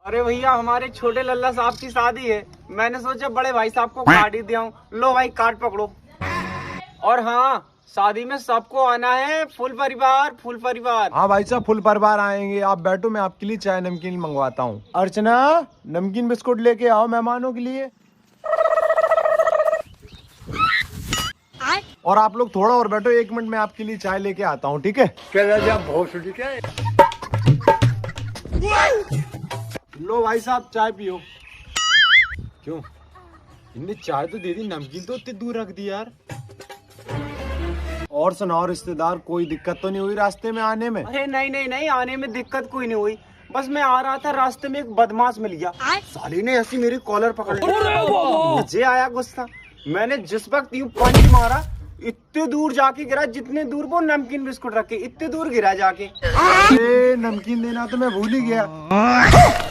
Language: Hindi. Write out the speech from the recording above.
अरे भैया हमारे छोटे लल्ला साहब की शादी है, मैंने सोचा बड़े भाई साहब को कार्ड ही दिया हूँ। लो भाई कार्ड पकड़ो। और हाँ, शादी में सबको आना है, फुल परिवार फुल परिवार। हाँ भाई साहब फुल परिवार आएंगे। आप बैठो, मैं आपके लिए चाय नमकीन मंगवाता हूँ। अर्चना, नमकीन बिस्कुट लेके आओ मेहमानों के लिए। और आप लोग थोड़ा और बैठो, 1 मिनट में आपके लिए चाय लेके आता हूँ, ठीक है? लो भाई साहब चाय पियो। क्यों, इनने चाय तो दे दी, नमकीन तो इतनी दूर रख दी यार। और सुनाओ रिश्तेदार, कोई दिक्कत तो नहीं हुई रास्ते में आने में? अरे नहीं नहीं नहीं, आने में दिक्कत कोई नहीं हुई। बस मैं आ रहा था, रास्ते में एक बदमाश मिल गया। साली ने ऐसी मेरी कॉलर पकड़ ली। मुझे आया गुस्सा, मैंने जिस वक्त यूं पंच मारा, इतने दूर जाके गिरा जितने दूर वो नमकीन बिस्कुट रखे, इतने दूर गिरा जाके। नमकीन देना तो मैं भूल ही गया।